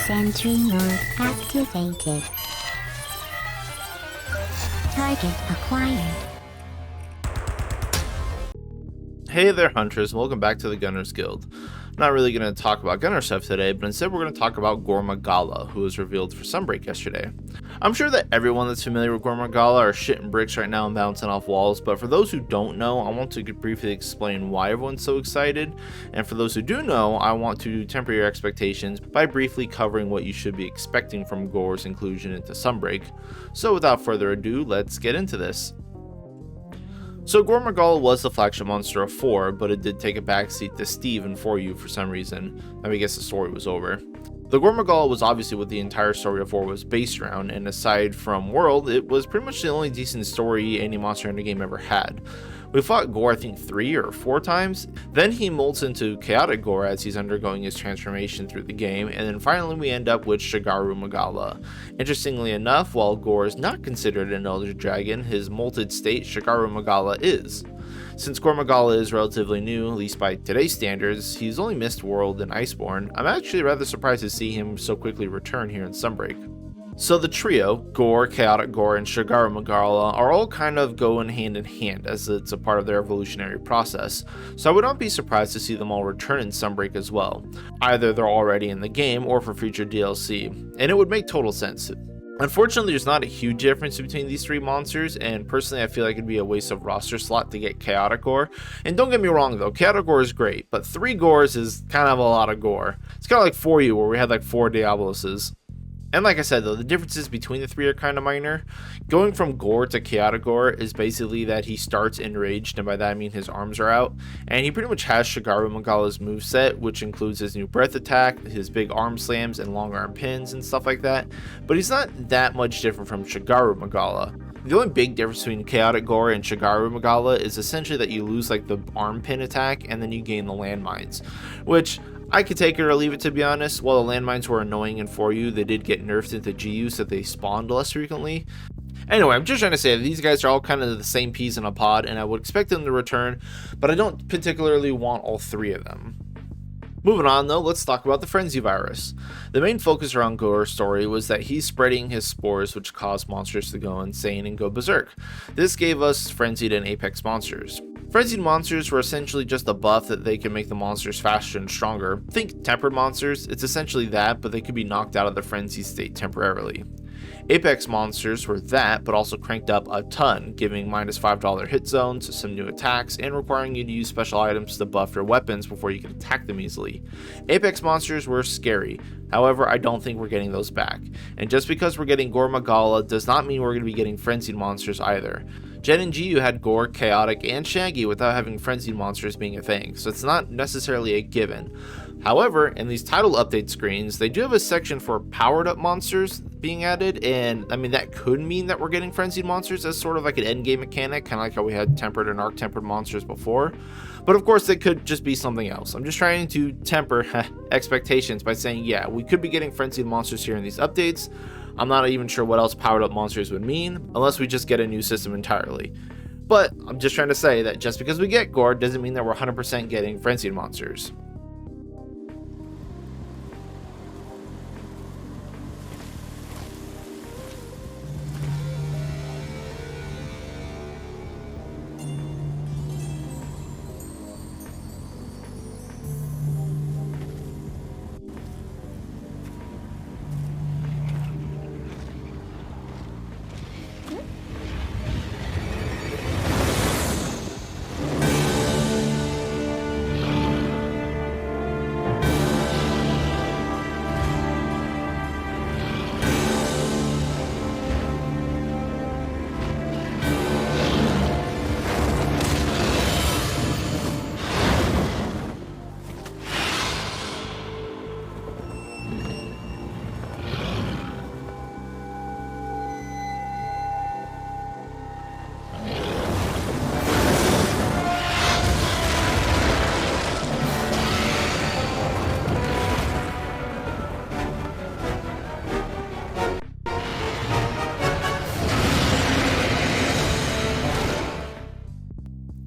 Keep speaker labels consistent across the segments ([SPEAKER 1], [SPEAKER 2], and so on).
[SPEAKER 1] Sentry mode activated. Target acquired.
[SPEAKER 2] Hey there, hunters, and welcome back to the Gunners Guild. I'm not really going to talk about gunner stuff today, but instead we're going to talk about Gore Magala, who was revealed for Sunbreak yesterday. I'm sure that everyone that's familiar with Gore Magala are shitting bricks right now and bouncing off walls, but for those who don't know, I want to briefly explain why everyone's so excited, and for those who do know, I want to temper your expectations by briefly covering what you should be expecting from Gore's inclusion into Sunbreak. So without further ado, let's get into this. So Gore Magala was the flagship monster of 4, but it did take a backseat to Steve and For You for some reason. I guess the story was over. The Gore Magala was obviously what the entire story of 4 was based around, and aside from World, it was pretty much the only decent story any Monster Hunter game ever had. We fought Gore I think 3 or 4 times, then he molts into Chaotic Gore as he's undergoing his transformation through the game, and then finally we end up with Gore Magala. Interestingly enough, while Gore is not considered an Elder Dragon, his molted state Gore Magala is. Since Gore Magala is relatively new, at least by today's standards, he's only missed World and Iceborne. I'm actually rather surprised to see him so quickly return here in Sunbreak. So the trio, Gore, Chaotic Gore, and Gore Magala, are all kind of going hand in hand as it's a part of their evolutionary process, so I would not be surprised to see them all return in Sunbreak as well. Either they're already in the game or for future DLC, and it would make total sense. Unfortunately, there's not a huge difference between these 3 monsters, and personally I feel like it'd be a waste of roster slot to get Chaotic Gore. And don't get me wrong though, Chaotic Gore is great, but 3 Gores is kind of a lot of Gore. It's kind of like For You, where we had like 4 Diaboloses. And like I said though, the differences between the 3 are kind of minor. Going from Gore to Chaotic Gore is basically that he starts enraged, and by that I mean his arms are out, and he pretty much has Gore Magala's moveset, which includes his new breath attack, his big arm slams and long arm pins and stuff like that, but he's not that much different from Gore Magala. The only big difference between Chaotic Gore and Gore Magala is essentially that you lose like the arm pin attack and then you gain the landmines, which I could take it or leave it, to be honest. While the landmines were annoying and For You, they did get nerfed into GU so they spawned less frequently. Anyway, I'm just trying to say that these guys are all kind of the same peas in a pod, and I would expect them to return, but I don't particularly want all 3 of them. Moving on though, let's talk about the Frenzy Virus. The main focus around Gore's story was that he's spreading his spores, which cause monsters to go insane and go berserk. This gave us Frenzied and Apex monsters. Frenzied monsters were essentially just a buff that they can make the monsters faster and stronger. Think tempered monsters, it's essentially that, but they could be knocked out of the frenzy state temporarily. Apex monsters were that, but also cranked up a ton, giving -$5 hit zones, some new attacks, and requiring you to use special items to buff your weapons before you could attack them easily. Apex monsters were scary, however I don't think we're getting those back. And just because we're getting Gore Magala does not mean we're going to be getting frenzied monsters either. Gen and GU had Gore, Chaotic, and Shaggy without having frenzied monsters being a thing, so it's not necessarily a given. However, in these title update screens, they do have a section for powered up monsters being added, and I mean that could mean that we're getting frenzied monsters as sort of like an endgame mechanic, kind of like how we had tempered and arc-tempered monsters before. But of course, it could just be something else. I'm just trying to temper expectations by saying, yeah, we could be getting frenzied monsters here in these updates. I'm not even sure what else powered up monsters would mean, unless we just get a new system entirely. But I'm just trying to say that just because we get Gore doesn't mean that we're 100% getting frenzied monsters.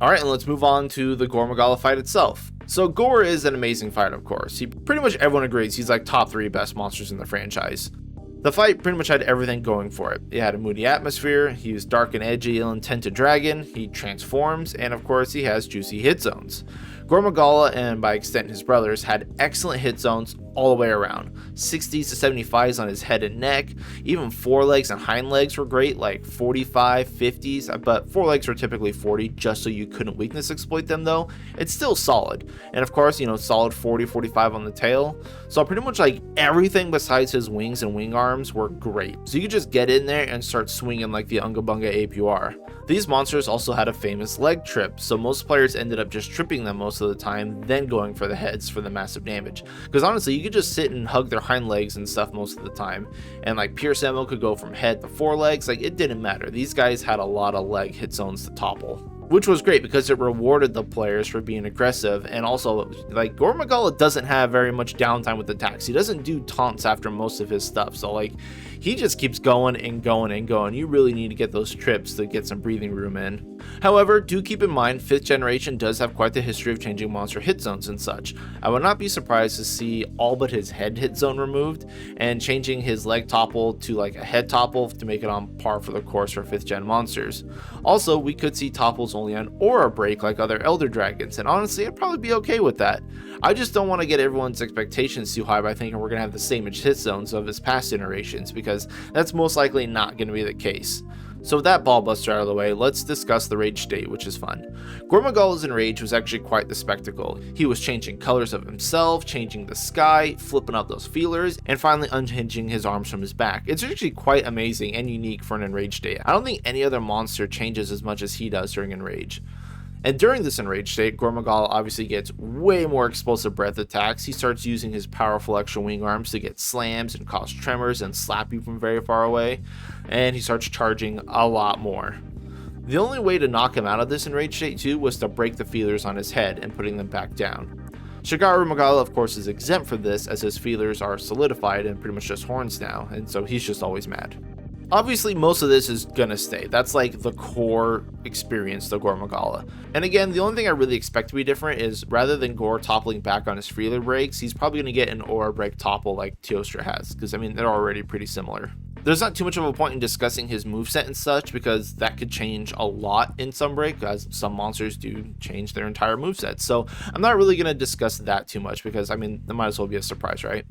[SPEAKER 2] Alright, and let's move on to the Gore Magala fight itself. So Gore is an amazing fighter, of course. Pretty much everyone agrees he's like top 3 best monsters in the franchise. The fight pretty much had everything going for it. It had a moody atmosphere, he was dark and edgy, ill-intended dragon, he transforms, and of course he has juicy hit zones. Gore Magala, and by extent his brothers, had excellent hit zones all the way around. 60s to 75s on his head and neck, even forelegs and hind legs were great, like 45, 50s, but forelegs were typically 40 just so you couldn't weakness exploit them though. It's still solid. And of course, solid 40, 45 on the tail. So pretty much like everything besides his wings and wing arms were great. So you could just get in there and start swinging like the Unga Bunga ape you are. These monsters also had a famous leg trip, so most players ended up just tripping them most of the time, then going for the heads for the massive damage. Because honestly, you could just sit and hug their hind legs and stuff most of the time, and like Pierce ammo could go from head to forelegs, like it didn't matter. These guys had a lot of leg hit zones to topple, which was great because it rewarded the players for being aggressive. And also, like, Gore Magala doesn't have very much downtime with attacks. He doesn't do taunts after most of his stuff, so like he just keeps going and going and going. You really need to get those trips to get some breathing room in. However, do keep in mind 5th generation does have quite the history of changing monster hit zones and such. I would not be surprised to see all but his head hit zone removed and changing his leg topple to like a head topple to make it on par for the course for 5th gen monsters. Also, we could see topples only on aura break like other elder dragons, and honestly I'd probably be okay with that. I just don't want to get everyone's expectations too high by thinking we're going to have the same hit zones of his past generations, because that's most likely not going to be the case. So with that ball buster out of the way, let's discuss the rage state, which is fun. Gore Magala's enrage was actually quite the spectacle. He was changing colors of himself, changing the sky, flipping up those feelers, and finally unhinging his arms from his back. It's actually quite amazing and unique for an enrage state. I don't think any other monster changes as much as he does during enrage. And during this enraged state, Gore Magala obviously gets way more explosive breath attacks. He starts using his powerful extra wing arms to get slams and cause tremors and slap you from very far away. And he starts charging a lot more. The only way to knock him out of this enraged state too was to break the feelers on his head and putting them back down. Shigaru Magala of course is exempt from this, as his feelers are solidified and pretty much just horns now, and so he's just always mad. Obviously, most of this is gonna stay. That's like the core experience to Gore Magala. And again, the only thing I really expect to be different is rather than Gore toppling back on his feeler breaks, he's probably gonna get an aura break topple like Teostra has, because I mean, they're already pretty similar. There's not too much of a point in discussing his moveset and such, because that could change a lot in Sunbreak, as some monsters do change their entire moveset. So I'm not really gonna discuss that too much, because I mean, it might as well be a surprise, right?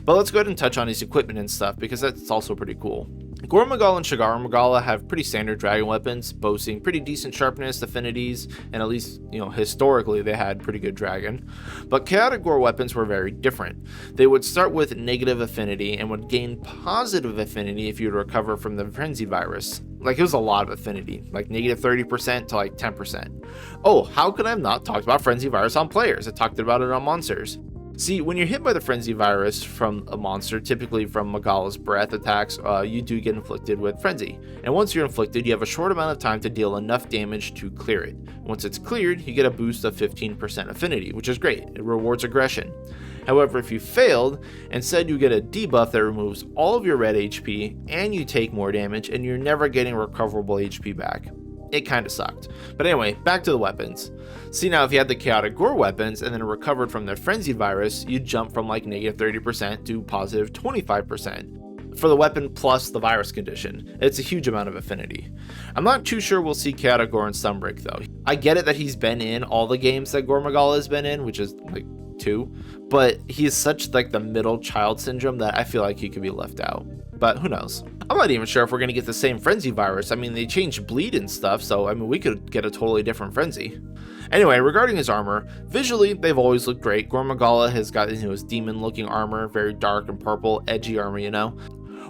[SPEAKER 2] But let's go ahead and touch on his equipment and stuff, because that's also pretty cool. Gore Magala and Shigaru Magala have pretty standard dragon weapons, boasting pretty decent sharpness, affinities, and at least, historically they had pretty good dragon. But chaotic Gore weapons were very different. They would start with negative affinity and would gain positive affinity if you would recover from the frenzy virus. Like, it was a lot of affinity, like negative 30% to like 10%. Oh, how could I have not talked about frenzy virus on players? I talked about it on monsters. See, when you're hit by the Frenzy virus from a monster, typically from Magala's breath attacks, you do get inflicted with Frenzy. And once you're inflicted, you have a short amount of time to deal enough damage to clear it. Once it's cleared, you get a boost of 15% affinity, which is great. It rewards aggression. However, if you failed, instead you get a debuff that removes all of your red HP, and you take more damage, and you're never getting recoverable HP back. It kinda sucked. But anyway, back to the weapons. See, now if you had the chaotic Gore weapons and then recovered from the frenzy virus, you'd jump from like negative 30% to positive 25% for the weapon plus the virus condition. It's a huge amount of affinity. I'm not too sure we'll see chaotic Gore in Sunbreak though. I get it that he's been in all the games that Gore Magala has been in, which is like 2, but he is such like the middle child syndrome that I feel like he could be left out. But who knows? I'm not even sure if we're going to get the same frenzy virus. I mean, they changed bleed and stuff, so I mean, we could get a totally different frenzy. Anyway, regarding his armor, visually, they've always looked great. Gore Magala has got his demon-looking armor, very dark and purple, edgy armor,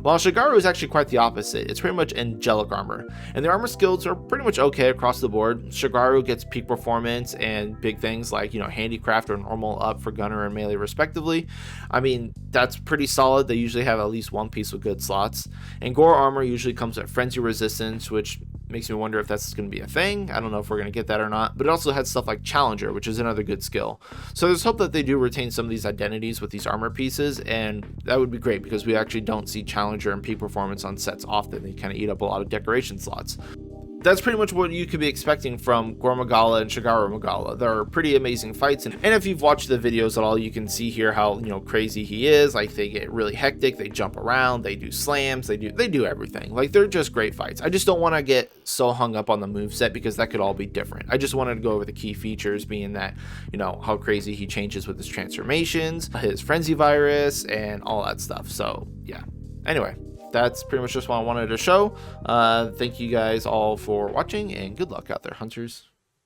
[SPEAKER 2] While Shigaru is actually quite the opposite. It's pretty much angelic armor, and the armor skills are pretty much okay across the board. Shigaru gets peak performance and big things like, handicraft or normal up for gunner and melee respectively. I mean, that's pretty solid. They usually have at least one piece with good slots. And Gore armor usually comes at frenzy resistance, which Makes me wonder if that's going to be a thing. I don't know if we're going to get that or not. But it also had stuff like Challenger, which is another good skill. So there's hope that they do retain some of these identities with these armor pieces, and that would be great because we actually don't see Challenger and Peak Performance on sets often. They kind of eat up a lot of decoration slots. That's pretty much what you could be expecting from Gore Magala and Shigaro Magala. They're pretty amazing fights, and if you've watched the videos at all, you can see here how, you know, crazy he is. Like, they get really hectic, they jump around, they do slams, they do everything. Like, they're just great fights. I just don't want to get so hung up on the moveset because that could all be different. I just wanted to go over the key features, being that, you know, how crazy he changes with his transformations, his frenzy virus, and all that stuff. So yeah, anyway, that's pretty much just what I wanted to show. Thank you guys all for watching, and good luck out there, hunters.